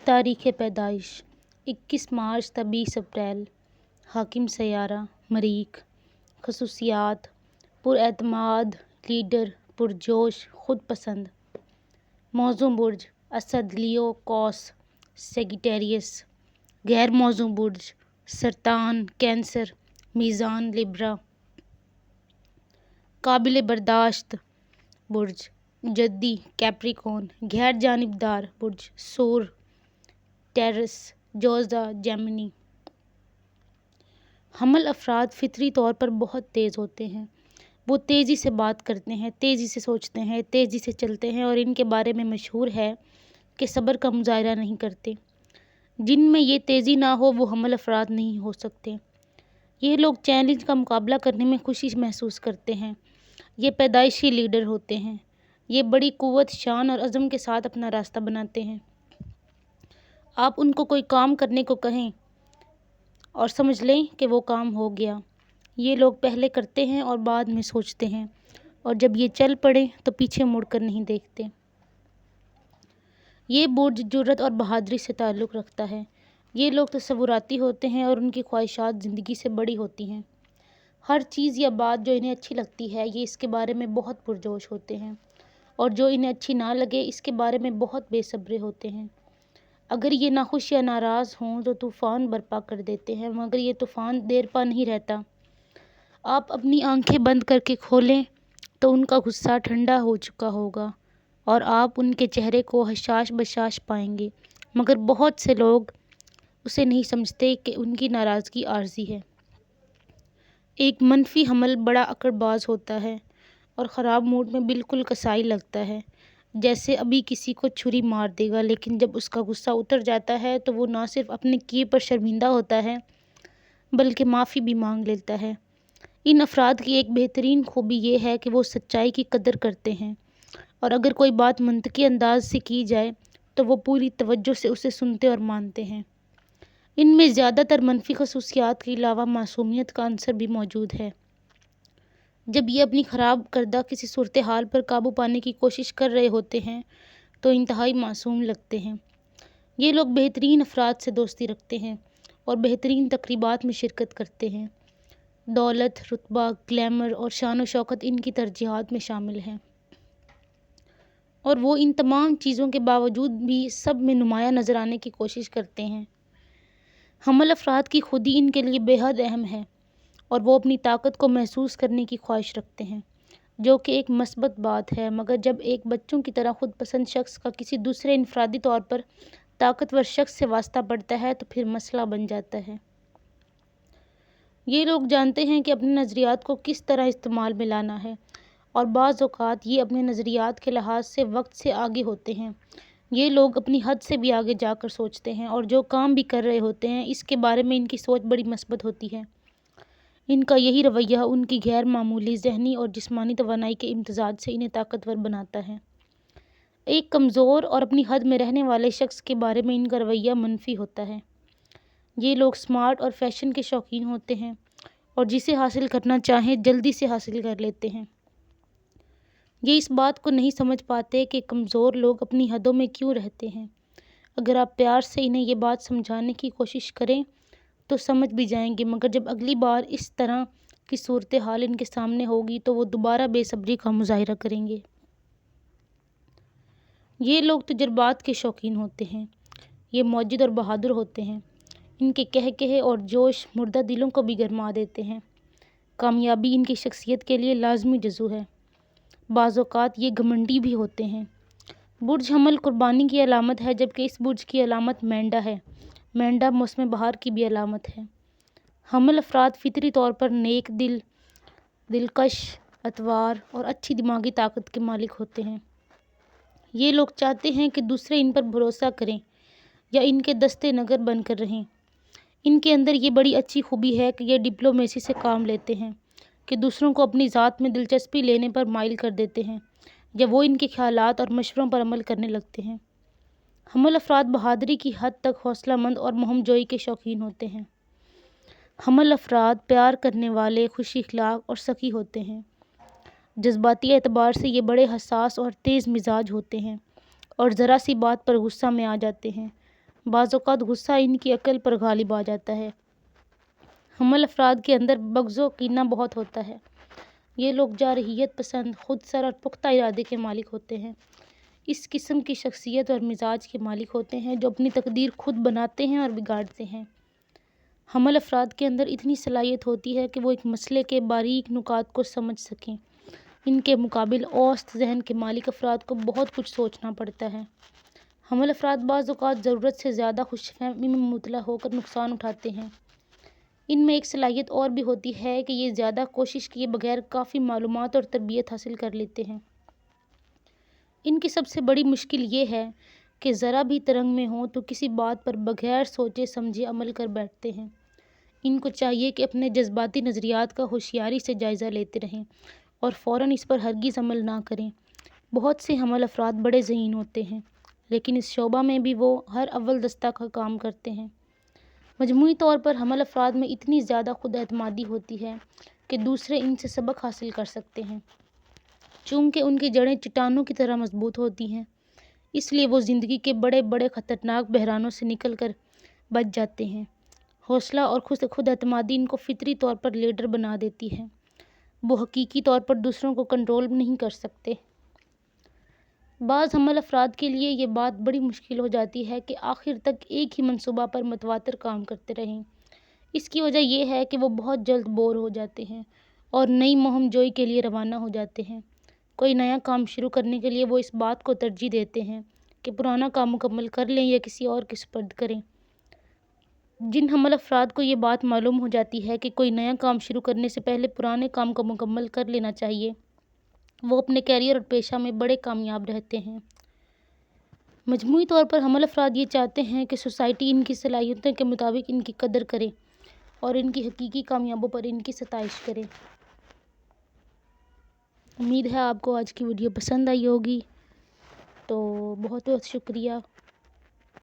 تاریخ پیدائش 21 مارچ تا 20 اپریل۔ حاکم سیارہ مریخ۔ خصوصیات: پراعتماد لیڈر، پرجوش، خود پسند۔ موزوں برج: اسد، لیو، قوس، سیجیٹیریس۔ غیر موزوں برج: سرطان، کینسر، میزان، لبرا۔ قابل برداشت برج: جدی، کیپریکون۔ غیر جانبدار برج: سور، ٹیرس، جوزہ، جیمنی۔ حمل افراد فطری طور پر بہت تیز ہوتے ہیں۔ وہ تیزی سے بات کرتے ہیں، تیزی سے سوچتے ہیں، تیزی سے چلتے ہیں اور ان کے بارے میں مشہور ہے کہ صبر کا مظاہرہ نہیں کرتے۔ جن میں یہ تیزی نہ ہو وہ حمل افراد نہیں ہو سکتے۔ یہ لوگ چیلنج کا مقابلہ کرنے میں خوشی محسوس کرتے ہیں۔ یہ پیدائشی لیڈر ہوتے ہیں۔ یہ بڑی قوت، شان اور عزم کے ساتھ اپنا راستہ بناتے ہیں۔ آپ ان کو کوئی کام کرنے کو کہیں اور سمجھ لیں کہ وہ کام ہو گیا۔ یہ لوگ پہلے کرتے ہیں اور بعد میں سوچتے ہیں، اور جب یہ چل پڑیں تو پیچھے مڑ کر نہیں دیکھتے۔ یہ برج جرأت اور بہادری سے تعلق رکھتا ہے۔ یہ لوگ تصوراتی ہوتے ہیں اور ان کی خواہشات زندگی سے بڑی ہوتی ہیں۔ ہر چیز یا بات جو انہیں اچھی لگتی ہے یہ اس کے بارے میں بہت پرجوش ہوتے ہیں، اور جو انہیں اچھی نہ لگے اس کے بارے میں بہت بے صبرے ہوتے ہیں۔ اگر یہ ناخوش یا ناراض ہوں تو طوفان برپا کر دیتے ہیں، مگر یہ طوفان دیر پا نہیں رہتا۔ آپ اپنی آنکھیں بند کر کے کھولیں تو ان کا غصہ ٹھنڈا ہو چکا ہوگا اور آپ ان کے چہرے کو حشاش بشاش پائیں گے، مگر بہت سے لوگ اسے نہیں سمجھتے کہ ان کی ناراضگی عارضی ہے۔ ایک منفی حمل بڑا عقل باز ہوتا ہے اور خراب موڈ میں بالکل کسائی لگتا ہے، جیسے ابھی کسی کو چھری مار دے گا، لیکن جب اس کا غصہ اتر جاتا ہے تو وہ نہ صرف اپنے کیے پر شرمندہ ہوتا ہے بلکہ معافی بھی مانگ لیتا ہے۔ ان افراد کی ایک بہترین خوبی یہ ہے کہ وہ سچائی کی قدر کرتے ہیں، اور اگر کوئی بات منطقی انداز سے کی جائے تو وہ پوری توجہ سے اسے سنتے اور مانتے ہیں۔ ان میں زیادہ تر منفی خصوصیات کے علاوہ معصومیت کا عنصر بھی موجود ہے۔ جب یہ اپنی خراب کردہ کسی صورتحال پر قابو پانے کی کوشش کر رہے ہوتے ہیں تو انتہائی معصوم لگتے ہیں۔ یہ لوگ بہترین افراد سے دوستی رکھتے ہیں اور بہترین تقریبات میں شرکت کرتے ہیں۔ دولت، رتبہ، گلیمر اور شان و شوکت ان کی ترجیحات میں شامل ہیں، اور وہ ان تمام چیزوں کے باوجود بھی سب میں نمایاں نظر آنے کی کوشش کرتے ہیں۔ حمل افراد کی خودی ان کے لیے بے حد اہم ہے، اور وہ اپنی طاقت کو محسوس کرنے کی خواہش رکھتے ہیں، جو کہ ایک مثبت بات ہے، مگر جب ایک بچوں کی طرح خود پسند شخص کا کسی دوسرے انفرادی طور پر طاقتور شخص سے واسطہ پڑتا ہے تو پھر مسئلہ بن جاتا ہے۔ یہ لوگ جانتے ہیں کہ اپنے نظریات کو کس طرح استعمال میں لانا ہے، اور بعض اوقات یہ اپنے نظریات کے لحاظ سے وقت سے آگے ہوتے ہیں۔ یہ لوگ اپنی حد سے بھی آگے جا کر سوچتے ہیں، اور جو کام بھی کر رہے ہوتے ہیں اس کے بارے میں ان کی سوچ بڑی مثبت ہوتی ہے۔ ان کا یہی رویہ ان کی غیر معمولی ذہنی اور جسمانی توانائی کے امتزاج سے انہیں طاقتور بناتا ہے۔ ایک کمزور اور اپنی حد میں رہنے والے شخص کے بارے میں ان کا رویہ منفی ہوتا ہے۔ یہ لوگ اسمارٹ اور فیشن کے شوقین ہوتے ہیں، اور جسے حاصل کرنا چاہیں جلدی سے حاصل کر لیتے ہیں۔ یہ اس بات کو نہیں سمجھ پاتے کہ کمزور لوگ اپنی حدوں میں کیوں رہتے ہیں۔ اگر آپ پیار سے انہیں یہ بات سمجھانے کی کوشش کریں تو سمجھ بھی جائیں گے، مگر جب اگلی بار اس طرح کی صورتحال ان کے سامنے ہوگی تو وہ دوبارہ بے صبری کا مظاہرہ کریں گے۔ یہ لوگ تجربات کے شوقین ہوتے ہیں۔ یہ موجد اور بہادر ہوتے ہیں۔ ان کے قہقہے اور جوش مردہ دلوں کو بھی گرما دیتے ہیں۔ کامیابی ان کی شخصیت کے لیے لازمی جزو ہے۔ بعض اوقات یہ گھمنڈی بھی ہوتے ہیں۔ برج حمل قربانی کی علامت ہے، جبکہ اس برج کی علامت مینڈا ہے۔ مینڈا موسم بہار کی بھی علامت ہے۔ حمل افراد فطری طور پر نیک دل، دلکش، اتوار اور اچھی دماغی طاقت کے مالک ہوتے ہیں۔ یہ لوگ چاہتے ہیں کہ دوسرے ان پر بھروسہ کریں یا ان کے دستے نگر بن کر رہیں۔ ان کے اندر یہ بڑی اچھی خوبی ہے کہ یہ ڈپلومیسی سے کام لیتے ہیں، کہ دوسروں کو اپنی ذات میں دلچسپی لینے پر مائل کر دیتے ہیں یا وہ ان کے خیالات اور مشوروں پر عمل کرنے لگتے ہیں۔ حمل افراد بہادری کی حد تک حوصلہ مند اور مہم جوئی کے شوقین ہوتے ہیں۔ حمل افراد پیار کرنے والے، خوش اخلاق اور سخی ہوتے ہیں۔ جذباتی اعتبار سے یہ بڑے حساس اور تیز مزاج ہوتے ہیں، اور ذرا سی بات پر غصہ میں آ جاتے ہیں۔ بعض اوقات غصہ ان کی عقل پر غالب آ جاتا ہے۔ حمل افراد کے اندر بغض و کینہ بہت ہوتا ہے۔ یہ لوگ جارحیت پسند، خود سر اور پختہ ارادے کے مالک ہوتے ہیں۔ اس قسم کی شخصیت اور مزاج کے مالک ہوتے ہیں جو اپنی تقدیر خود بناتے ہیں اور بگاڑتے ہیں۔ حمل افراد کے اندر اتنی صلاحیت ہوتی ہے کہ وہ ایک مسئلے کے باریک نکات کو سمجھ سکیں۔ ان کے مقابل اوسط ذہن کے مالک افراد کو بہت کچھ سوچنا پڑتا ہے۔ حمل افراد بعض اوقات ضرورت سے زیادہ خوش فہمی میں مبتلا ہو کر نقصان اٹھاتے ہیں۔ ان میں ایک صلاحیت اور بھی ہوتی ہے کہ یہ زیادہ کوشش کیے بغیر کافی معلومات اور تربیت حاصل کر لیتے ہیں۔ ان کی سب سے بڑی مشکل یہ ہے کہ ذرا بھی ترنگ میں ہوں تو کسی بات پر بغیر سوچے سمجھے عمل کر بیٹھتے ہیں۔ ان کو چاہیے کہ اپنے جذباتی نظریات کا ہوشیاری سے جائزہ لیتے رہیں اور فوراً اس پر ہرگز عمل نہ کریں۔ بہت سے حمل افراد بڑے ذہین ہوتے ہیں، لیکن اس شعبہ میں بھی وہ ہر اول دستہ کا کام کرتے ہیں۔ مجموعی طور پر حمل افراد میں اتنی زیادہ خود اعتمادی ہوتی ہے کہ دوسرے ان سے سبق حاصل کر سکتے ہیں۔ چونکہ ان کی جڑیں چٹانوں کی طرح مضبوط ہوتی ہیں، اس لیے وہ زندگی کے بڑے بڑے خطرناک بحرانوں سے نکل کر بچ جاتے ہیں۔ حوصلہ اور خود اعتمادی ان کو فطری طور پر لیڈر بنا دیتی ہے۔ وہ حقیقی طور پر دوسروں کو کنٹرول نہیں کر سکتے۔ بعض حمل افراد کے لیے یہ بات بڑی مشکل ہو جاتی ہے کہ آخر تک ایک ہی منصوبہ پر متواتر کام کرتے رہیں۔ اس کی وجہ یہ ہے کہ وہ بہت جلد بور ہو جاتے ہیں اور نئی مہم جوئی کے لیے روانہ ہو جاتے ہیں۔ کوئی نیا کام شروع کرنے کے لیے وہ اس بات کو ترجیح دیتے ہیں کہ پرانا کام مکمل کر لیں یا کسی اور کے سپرد کریں۔ جن حمل افراد کو یہ بات معلوم ہو جاتی ہے کہ کوئی نیا کام شروع کرنے سے پہلے پرانے کام کو مکمل کر لینا چاہیے، وہ اپنے کیریئر اور پیشہ میں بڑے کامیاب رہتے ہیں۔ مجموعی طور پر حمل افراد یہ چاہتے ہیں کہ سوسائٹی ان کی صلاحیتوں کے مطابق ان کی قدر کرے اور ان کی حقیقی کامیابیوں پر ان کی ستائش کرے۔ امید ہے آپ کو آج کی ویڈیو پسند آئی ہوگی، تو بہت بہت شکریہ۔